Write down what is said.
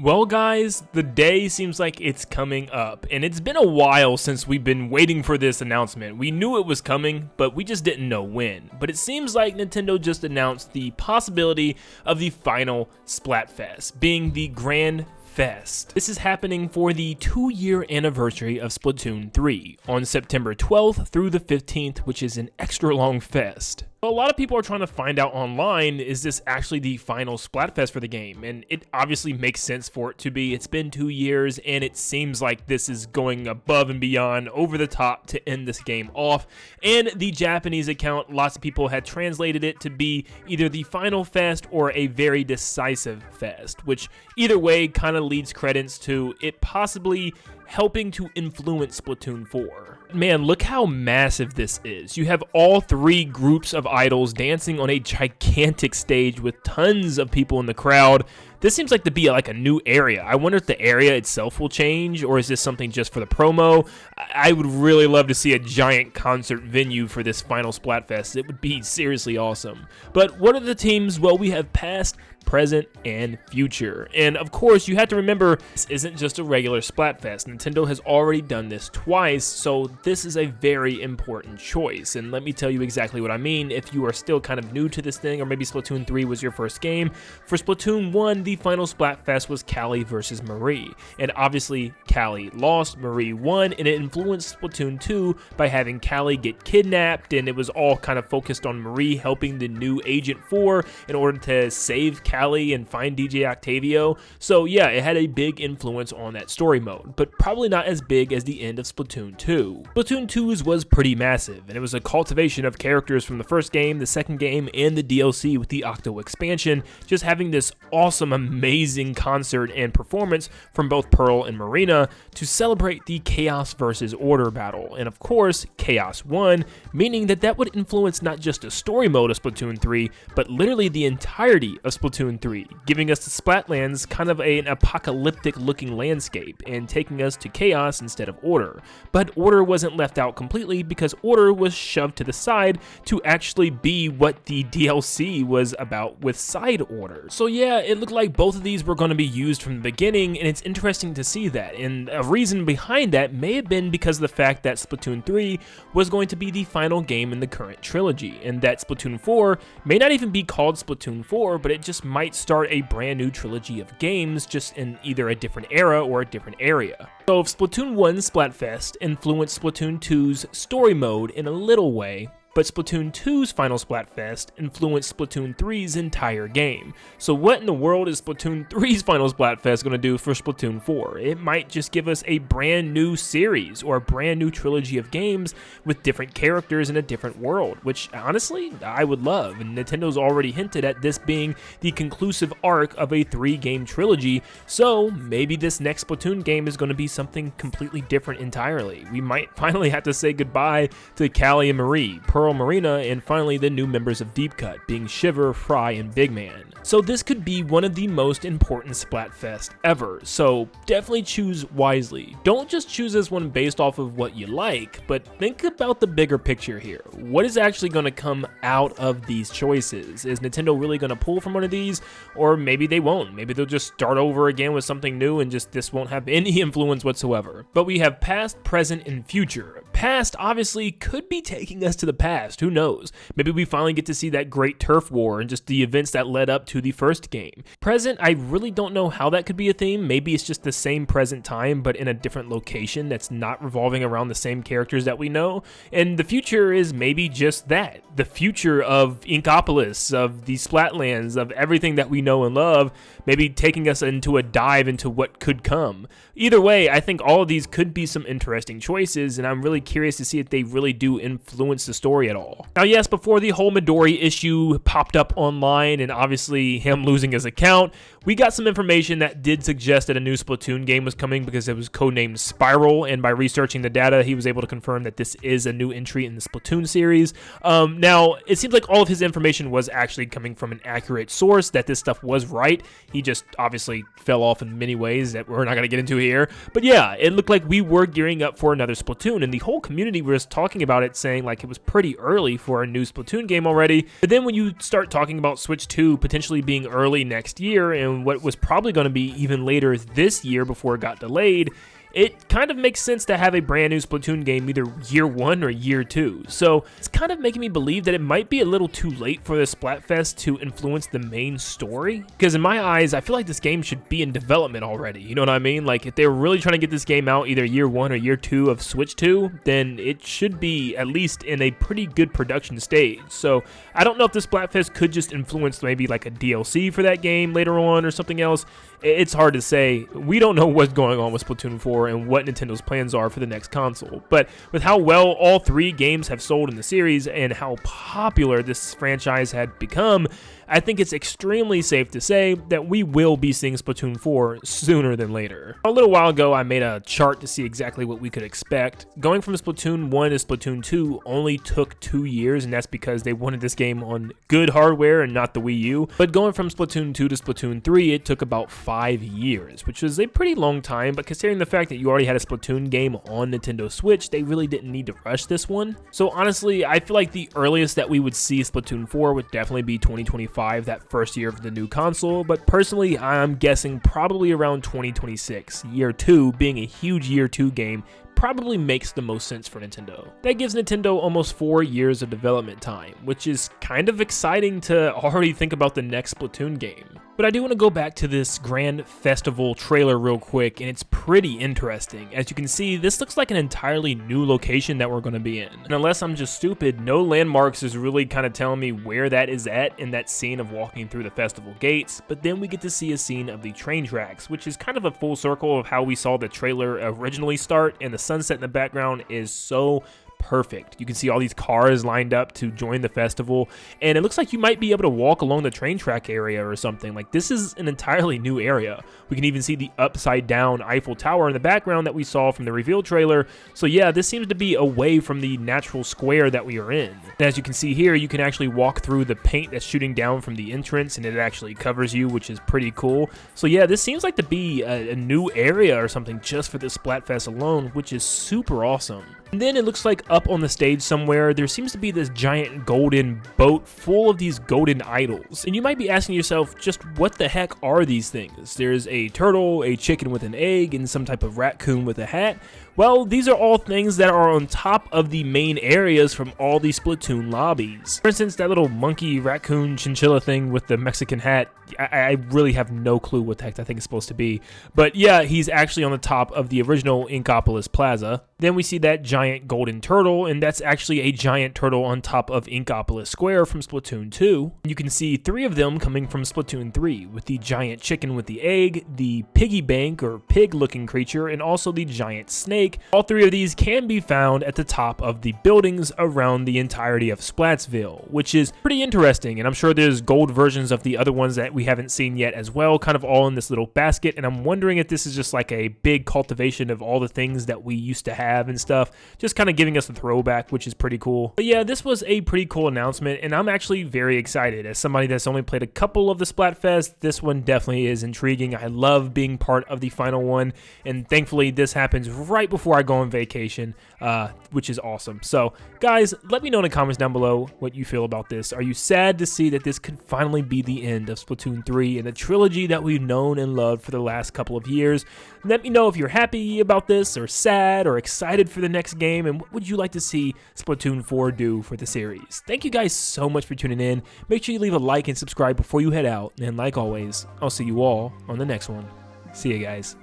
Well guys, the day seems like it's coming up, and it's been a while since we've been waiting for this announcement. We knew it was coming, but we just didn't know when. But it seems like Nintendo just announced the possibility of the final Splatfest, being the Grand Fest. This is happening for the 2-year anniversary of Splatoon 3 on September 12th through the 15th, which is an extra long fest. A lot of people are trying to find out online, is this actually the final Splatfest for the game? And it obviously makes sense for it to be. It's been 2 years, and it seems like this is going above and beyond, over the top to end this game off. And the Japanese account, lots of people had translated it to be either the final fest or a very decisive fest, which either way kind of leads credence to it possibly helping to influence Splatoon 4. Man, look how massive this is. You have all 3 groups of idols dancing on a gigantic stage with tons of people in the crowd. This seems like to be like a new area. I wonder if the area itself will change, or is this something just for the promo? I would really love to see a giant concert venue for this final Splatfest. It would be seriously awesome. But what are the teams? Well, we have past, present, and future. And of course, you have to remember, this isn't just a regular Splatfest. Nintendo has already done this twice, so this is a very important choice. And let me tell you exactly what I mean if you are still kind of new to this thing, or maybe Splatoon 3 was your first game. For Splatoon 1, the final Splatfest was Callie versus Marie. And obviously, Callie lost, Marie won, and it influenced Splatoon 2 by having Callie get kidnapped, and it was all kind of focused on Marie helping the new Agent 4 in order to save Callie and find DJ Octavio. So yeah, it had a big influence on that story mode, but probably not as big as the end of Splatoon 2. Splatoon 2's was pretty massive, and it was a cultivation of characters from the first game, the second game, and the DLC with the Octo expansion, just having this awesome, amazing concert and performance from both Pearl and Marina to celebrate the Chaos versus Order battle. And of course, Chaos won, meaning that would influence not just the story mode of Splatoon 3, but literally the entirety of Splatoon 3, giving us the Splatlands kind of an apocalyptic looking landscape and taking us to Chaos instead of Order. But Order wasn't left out completely because Order was shoved to the side to actually be what the DLC was about with Side Order. So yeah, it looked like both of these were going to be used from the beginning, and it's interesting to see that. And a reason behind that may have been because of the fact that Splatoon 3 was going to be the final game in the current trilogy, and that Splatoon 4 may not even be called Splatoon 4, but it just might start a brand new trilogy of games, just in either a different era or a different area. So if Splatoon 1's Splatfest influenced Splatoon 2's story mode in a little way, but Splatoon 2's final Splatfest influenced Splatoon 3's entire game. So what in the world is Splatoon 3's final Splatfest going to do for Splatoon 4? It might just give us a brand new series or a brand new trilogy of games with different characters in a different world, which honestly, I would love. And Nintendo's already hinted at this being the conclusive arc of a 3-game trilogy, so maybe this next Splatoon game is going to be something completely different entirely. We might finally have to say goodbye to Callie and Marie, Pearl, Marina, and finally the new members of Deep Cut, being Shiver, Fry, and Big Man. So this could be one of the most important Splatfest ever, so definitely choose wisely. Don't just choose this one based off of what you like, but think about the bigger picture here. What is actually going to come out of these choices? Is Nintendo really going to pull from one of these? Or maybe they won't. Maybe they'll just start over again with something new and just this won't have any influence whatsoever. But we have past, present, and future. Past obviously could be taking us to the past, who knows? Maybe we finally get to see that great turf war and just the events that led up to the first game. Present, I really don't know how that could be a theme. Maybe it's just the same present time but in a different location that's not revolving around the same characters that we know. And the future is maybe just that. The future of Inkopolis, of the Splatlands, of everything that we know and love, maybe taking us into a dive into what could come. Either way, I think all of these could be some interesting choices, and I'm really curious to see if they really do influence the story at all. Now yes, before the whole Midori issue popped up online and obviously him losing his account, we got some information that did suggest that a new Splatoon game was coming because it was codenamed Spiral, and by researching the data, he was able to confirm that this is a new entry in the Splatoon series. Now, it seems like all of his information was actually coming from an accurate source, that this stuff was right. He just obviously fell off in many ways that we're not going to get into here. But yeah, it looked like we were gearing up for another Splatoon, and the whole community was talking about it, saying like it was pretty pretty early for a new Splatoon game already. But then when you start talking about Switch 2 potentially being early next year and what was probably going to be even later this year before it got delayed, it kind of makes sense to have a brand new Splatoon game either year 1 or year 2. So it's kind of making me believe that it might be a little too late for the Splatfest to influence the main story. Because in my eyes, I feel like this game should be in development already. You know what I mean? Like if they're really trying to get this game out either year 1 or year 2 of Switch 2, then it should be at least in a pretty good production stage. So I don't know if the Splatfest could just influence maybe like a DLC for that game later on or something else. It's hard to say. We don't know what's going on with Splatoon 4 and what Nintendo's plans are for the next console. But with how well all 3 games have sold in the series and how popular this franchise had become, I think it's extremely safe to say that we will be seeing Splatoon 4 sooner than later. A little while ago, I made a chart to see exactly what we could expect. Going from Splatoon 1 to Splatoon 2 only took 2 years, and that's because they wanted this game on good hardware and not the Wii U. But going from Splatoon 2 to Splatoon 3, it took about 5 years, which was a pretty long time, but considering the fact that you already had a Splatoon game on Nintendo Switch, they really didn't need to rush this one. So honestly, I feel like the earliest that we would see Splatoon 4 would definitely be 2025. That first year of the new console, but personally I'm guessing probably around 2026. Year 2 being a huge year 2 game probably makes the most sense for Nintendo. That gives Nintendo almost 4 years of development time, which is kind of exciting to already think about the next Splatoon game. But I do want to go back to this Grand Festival trailer real quick, and it's pretty interesting. As you can see, this looks like an entirely new location that we're going to be in. And unless I'm just stupid, no landmarks is really kind of telling me where that is at in that scene of walking through the festival gates, but then we get to see a scene of the train tracks, which is kind of a full circle of how we saw the trailer originally start, and the sunset in the background is so perfect. You can see all these cars lined up to join the festival, and it looks like you might be able to walk along the train track area or something. Like, this is an entirely new area. We can even see the upside down Eiffel Tower in the background that we saw from the reveal trailer. So yeah, this seems to be away from the natural square that we are in. And as you can see here, you can actually walk through the paint that's shooting down from the entrance, and it actually covers you, which is pretty cool. So yeah, this seems like to be a new area or something just for the Splatfest alone, which is super awesome. And then it looks like up on the stage somewhere, there seems to be this giant golden boat full of these golden idols. And you might be asking yourself, just what the heck are these things? There's a turtle, a chicken with an egg, and some type of raccoon with a hat. Well, these are all things that are on top of the main areas from all the Splatoon lobbies. For instance, that little monkey, raccoon, chinchilla thing with the Mexican hat, I really have no clue what the heck that thing is supposed to be. But yeah, he's actually on the top of the original Inkopolis Plaza. Then we see that giant golden turtle, and that's actually a giant turtle on top of Inkopolis Square from Splatoon 2. You can see 3 of them coming from Splatoon 3, with the giant chicken with the egg, the piggy bank or pig-looking creature, and also the giant snake. All 3 of these can be found at the top of the buildings around the entirety of Splatsville, which is pretty interesting, and I'm sure there's gold versions of the other ones that we haven't seen yet as well, kind of all in this little basket, and I'm wondering if this is just like a big cultivation of all the things that we used to have and stuff, just kind of giving us a throwback, which is pretty cool. But yeah, this was a pretty cool announcement, and I'm actually very excited. As somebody that's only played a couple of the Splatfest, this one definitely is intriguing. I love being part of the final one, and thankfully this happens right before I go on vacation, which is awesome. So guys, let me know in the comments down below what you feel about this. Are you sad to see that this could finally be the end of Splatoon 3 and the trilogy that we've known and loved for the last couple of years? Let me know if you're happy about this, or sad, or excited for the next game, and what would you like to see Splatoon 4 do for the series? Thank you guys so much for tuning in. Make sure you leave a like and subscribe before you head out, and like always, I'll see you all on the next one. See you guys.